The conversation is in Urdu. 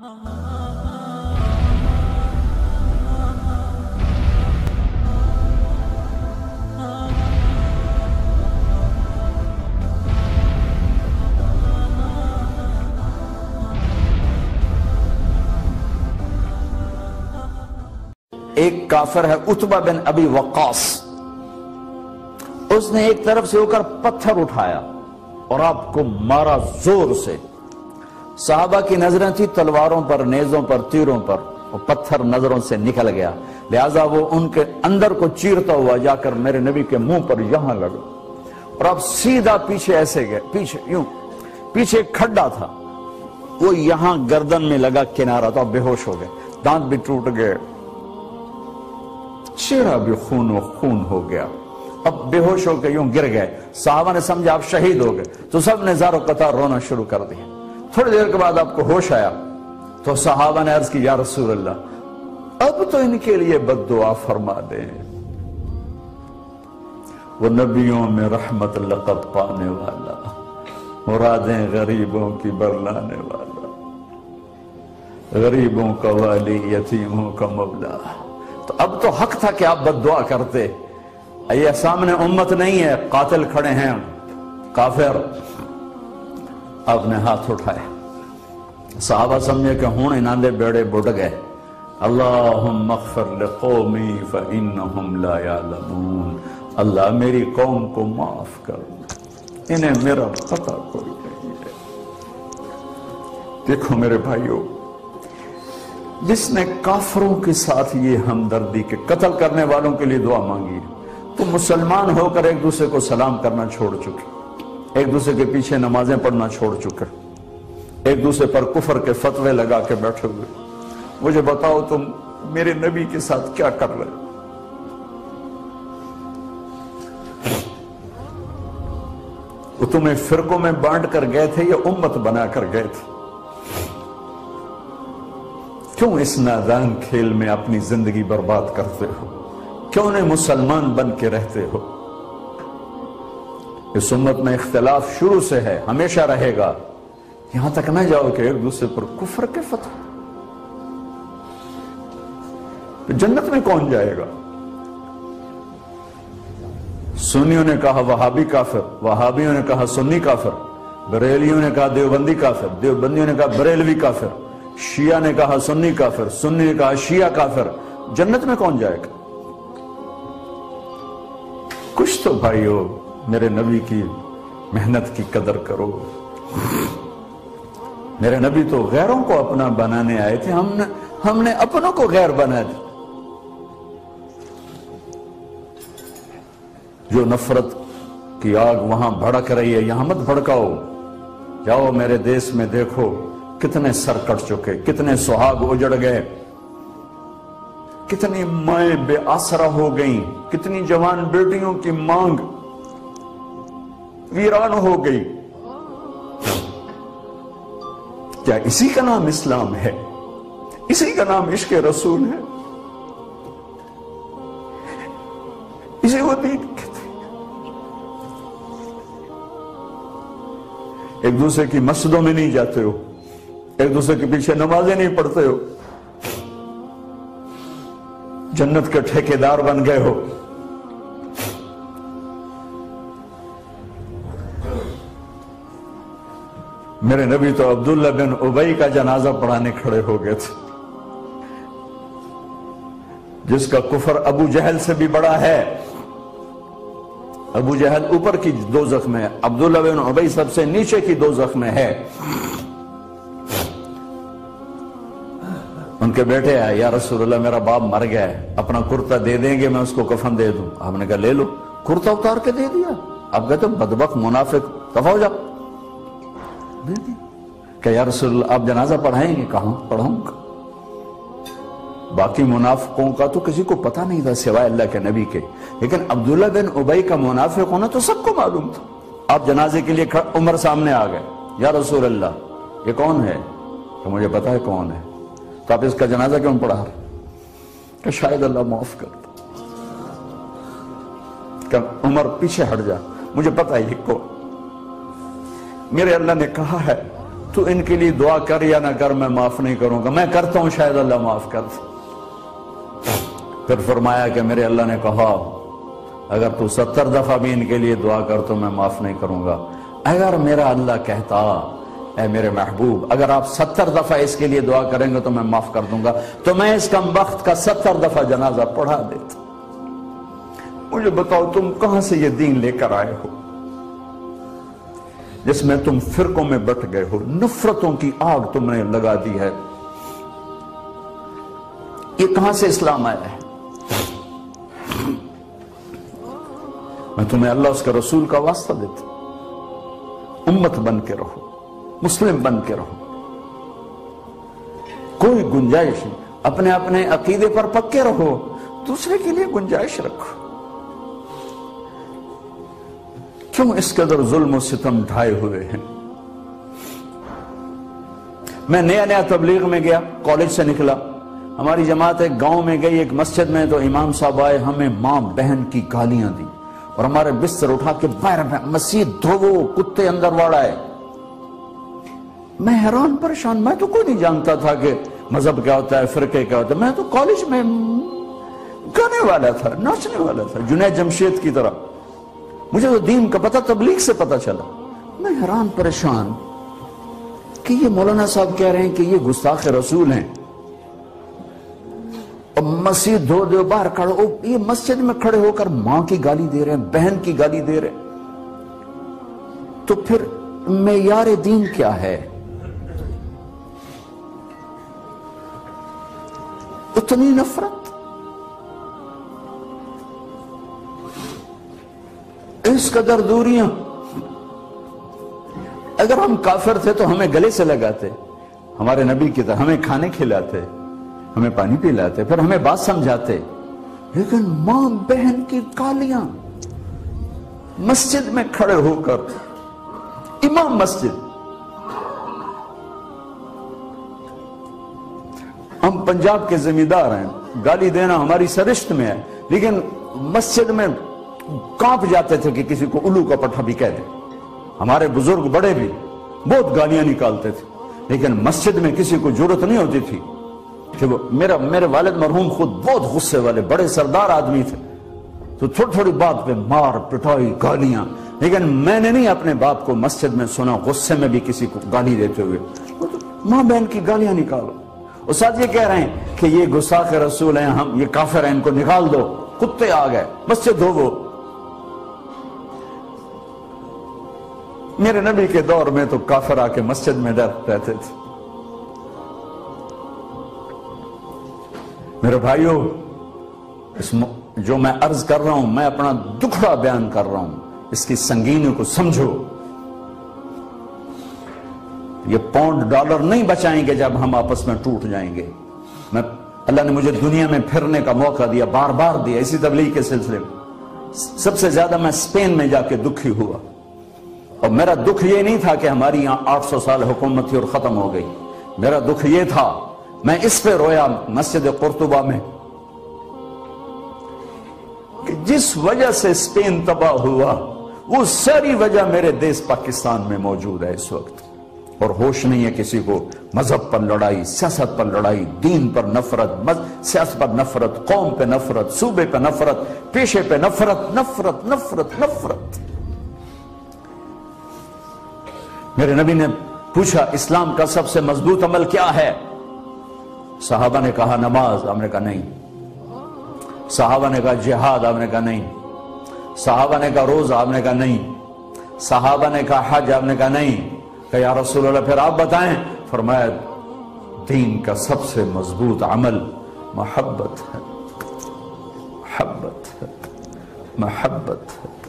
ایک کافر ہے عتبہ بن ابی وقاص، اس نے ایک طرف سے ہو کر پتھر اٹھایا اور آپ کو مارا زور سے۔ صحابہ کی نظریں تھی تلواروں پر، نیزوں پر، تیروں پر، وہ پتھر نظروں سے نکل گیا، لہذا وہ ان کے اندر کو چیرتا ہوا جا کر میرے نبی کے منہ پر یہاں لگا، اور اب سیدھا پیچھے ایسے گئے، پیچھے یوں، پیچھے کھڈا تھا، وہ یہاں گردن میں لگا کنارہ، تو اب بے ہوش ہو گئے، دانت بھی ٹوٹ گئے، چہرہ بھی خون و خون ہو گیا، اب بے ہوش ہو کے یوں گر گئے۔ صحابہ نے سمجھا آپ شہید ہو گئے، تو سب نے زار و قطار رونا شروع کر دیا۔ تھوڑی دیر کے بعد آپ کو ہوش آیا تو صحابہ نے عرض کی یا رسول اللہ اب تو ان کے لیے بد دعا فرما دیں، وہ نبیوں میں رحمت لقب پانے والا، مرادیں غریبوں کی برلانے والا، غریبوں کا والی، یتیموں کا مولا۔ تو اب تو حق تھا کہ آپ بد دعا کرتے، یہ سامنے امت نہیں ہے، قاتل کھڑے ہیں کافر۔ آپ نے ہاتھ اٹھائے، صحابہ سمجھے کہ ہون انہاں دے بیڑے بڑھ گئے۔ اللہم اغفر لقومی فإنہم لا یعلمون، اللہ میری قوم کو معاف کر، انہیں میرا پتہ کوئی نہیں ہے۔ دیکھو میرے بھائیو، جس نے کافروں کے ساتھ یہ ہمدردی کے قتل کرنے والوں کے لیے دعا مانگی، تو مسلمان ہو کر ایک دوسرے کو سلام کرنا چھوڑ چکے، ایک دوسرے کے پیچھے نمازیں پڑھنا چھوڑ چکے، ایک دوسرے پر کفر کے فتوے لگا کے بیٹھے ہوئے۔ مجھے بتاؤ تم میرے نبی کے ساتھ کیا کر رہے؟ وہ تمہیں فرقوں میں بانٹ کر گئے تھے یا امت بنا کر گئے تھے؟ کیوں اس نادان کھیل میں اپنی زندگی برباد کرتے ہو؟ کیوں نہیں مسلمان بن کے رہتے ہو؟ اس امت میں اختلاف شروع سے ہے، ہمیشہ رہے گا، یہاں تک نہ جاؤ کہ ایک دوسرے پر کفر کے فتوے۔ جنت میں کون جائے گا؟ سنیوں نے کہا وہابی کافر، وہابیوں نے کہا سنی کافر، بریلیوں نے کہا دیوبندی کافر، دیوبندیوں نے کہا بریلوی کافر، شیعہ نے کہا سنی کافر، سنی نے کہا شیعہ کافر۔ جنت میں کون جائے گا؟ کچھ تو بھائیو میرے نبی کی محنت کی قدر کرو۔ میرے نبی تو غیروں کو اپنا بنانے آئے تھے، ہم نے اپنوں کو غیر بنا دیا۔ جو نفرت کی آگ وہاں بھڑک رہی ہے، یہاں مت بھڑکاؤ۔ جاؤ میرے دیس میں دیکھو کتنے سر کٹ چکے، کتنے سہاگ اجڑ گئے، کتنی مائیں بے آسرا ہو گئیں، کتنی جوان بیٹیوں کی مانگ ویران ہو گئی۔ کیا اسی کا نام اسلام ہے؟ اسی کا نام عشق رسول ہے؟ اسی وہ دین کہتے ہیں۔ ایک دوسرے کی مسجدوں میں نہیں جاتے ہو، ایک دوسرے کے پیچھے نمازیں نہیں پڑھتے ہو، جنت کے ٹھیکیدار بن گئے ہو۔ میرے نبی تو عبداللہ بن ابی کا جنازہ پڑھانے کھڑے ہو گئے تھے، جس کا کفر ابو جہل سے بھی بڑا ہے۔ ابو جہل اوپر کی دوزخ میں ہے، عبداللہ بن ابی سب سے نیچے کی دوزخ میں ہے۔ ان کے بیٹے آئے، یا رسول اللہ میرا باپ مر گیا ہے، اپنا کرتا دے دیں گے، میں اس کو کفن دے دوں۔ آپ نے کہا لے لو، کرتا اتار کے دے دیا۔ آپ کہتے بدبخت منافق، دفع ہو جا، دے دیا۔ کہ یا رسول اللہ آپ جنازہ پڑھائیں گے؟ کہاں پڑھاؤں گا۔ باقی منافقوں کا تو کسی کو پتہ نہیں تھا سوائے اللہ کے نبی کے، لیکن عبداللہ بن ابی کا منافق ہونا تو سب کو معلوم تھا۔ آپ جنازے کے لیے عمر سامنے آ گئے، یا رسول اللہ یہ کون ہے؟ کہ مجھے پتا ہے کون ہے، تو آپ اس کا جنازہ کیوں پڑھا رہے؟ کہ شاید اللہ معاف کرتا۔ کہ عمر پیچھے ہٹ جا، مجھے پتا ہے یہ کون۔ میرے اللہ نے کہا ہے تو ان کے لیے دعا کر یا نہ کر، میں معاف نہیں کروں گا، میں کرتا ہوں شاید اللہ معاف کر دے۔ پھر فرمایا کہ میرے اللہ نے کہا اگر تو 70 دفعہ بھی ان کے لیے دعا کر تو میں معاف نہیں کروں گا۔ اگر میرا اللہ کہتا اے میرے محبوب اگر آپ 70 دفعہ اس کے لیے دعا کریں گے تو میں معاف کر دوں گا، تو میں اس کم وقت کا 70 دفعہ جنازہ پڑھا دیتا۔ مجھے بتاؤ تم کہاں سے یہ دین لے کر آئے ہو جس میں تم فرقوں میں بٹ گئے ہو، نفرتوں کی آگ تم نے لگا دی ہے، یہ کہاں سے اسلام آیا ہے؟ میں تمہیں اللہ اس کے رسول کا واسطہ دیتا ہوں، امت بن کے رہو، مسلم بن کے رہو، کوئی گنجائش نہیں، اپنے اپنے عقیدے پر پکے رہو، دوسرے کے لیے گنجائش رکھو۔ کیوں اس قدر ظلم و ستم ڈھائے ہوئے ہیں؟ میں نیا تبلیغ میں گیا، کالج سے نکلا، ہماری جماعت ایک گاؤں میں گئی، ایک مسجد میں، تو امام صاحب آئے، ہمیں ماں بہن کی گالیاں دی اور ہمارے بستر اٹھا کے باہر مسجد دھوو، کتے اندر واڑا ہے۔ میں حیران پریشان، میں تو کوئی نہیں جانتا تھا کہ مذہب کیا ہوتا ہے، فرقے کیا ہوتا ہے، میں تو کالج میں گانے والا تھا، ناچنے والا تھا، جنید جمشید کی طرح، مجھے تو دین کا پتہ تبلیغ سے پتہ چلا۔ میں حیران پریشان کہ یہ مولانا صاحب کہہ رہے ہیں کہ یہ گستاخ رسول ہیں، اور مسجد دھو دو، باہر کھڑے ہو، یہ مسجد میں کھڑے ہو کر ماں کی گالی دے رہے ہیں، بہن کی گالی دے رہے ہیں، تو پھر معیار دین کیا ہے؟ اتنی نفرت، اس قدر دوریاں۔ اگر ہم کافر تھے تو ہمیں گلے سے لگاتے، ہمارے نبی کی طرح ہمیں کھانے کھلاتے، ہمیں پانی پلاتے، پھر ہمیں بات سمجھاتے، لیکن ماں بہن کی گالیاں، مسجد میں کھڑے ہو کر، امام مسجد۔ ہم پنجاب کے زمیندار ہیں، گالی دینا ہماری سرشت میں ہے، لیکن مسجد میں کانپ جاتے تھے کہ کسی کو الو کا پٹھا بھی کہہ دیں۔ ہمارے بزرگ بڑے بھی بہت گالیاں نکالتے تھے، لیکن مسجد میں کسی کو جرت نہیں ہوتی تھی کہ وہ میرے والد مرحوم خود بہت غصے والے بڑے سردار آدمی تھے، تو تھوڑی تھوڑی بات پہ مار پٹائی گالیاں، لیکن میں نے نہیں اپنے باپ کو مسجد میں سنا غصے میں بھی کسی کو گالی دیتے ہوئے۔ ماں بہن کی گالیاں نکالو، استاد یہ کہہ رہے ہیں کہ یہ گستاخ رسول ہیں، ہم یہ کافر ہیں، ان کو نکال دو، کتے آ گئے، مسجد دھوو۔ میرے نبی کے دور میں تو کافر آ کے مسجد میں ڈر رہتے تھے۔ میرے بھائیو، جو میں عرض کر رہا ہوں، میں اپنا دکھڑا بیان کر رہا ہوں، اس کی سنگینی کو سمجھو۔ یہ پاؤنڈ ڈالر نہیں بچائیں گے جب ہم آپس میں ٹوٹ جائیں گے۔ اللہ نے مجھے دنیا میں پھرنے کا موقع دیا، بار بار دیا، اسی تبلیغ کے سلسلے میں۔ سب سے زیادہ میں اسپین میں جا کے دکھی ہوا، اور میرا دکھ یہ نہیں تھا کہ ہماری یہاں 800 سال حکومت تھی اور ختم ہو گئی، میرا دکھ یہ تھا، میں اس پہ رویا مسجد قرطبہ میں کہ جس وجہ سے اسپین تباہ ہوا، وہ ساری وجہ میرے دیس پاکستان میں موجود ہے اس وقت، اور ہوش نہیں ہے کسی کو۔ مذہب پر لڑائی، سیاست پر لڑائی، دین پر نفرت، سیاست پر نفرت، قوم پہ نفرت، صوبے پہ نفرت، پیشے پہ نفرت، نفرت نفرت نفرت۔ میرے نبی نے پوچھا اسلام کا سب سے مضبوط عمل کیا ہے؟ صحابہ نے کہا نماز، آپ نے کہا نہیں۔ صحابہ نے کہا جہاد، آپ نے کہا نہیں۔ صحابہ نے کہا روزہ، آپ نے کہا نہیں۔ صحابہ نے کہا حج، آپ نے کہا نہیں۔ کہ یا رسول اللہ پھر آپ بتائیں؟ فرمایا دین کا سب سے مضبوط عمل محبت ہے، محبت ہے، محبت ہے۔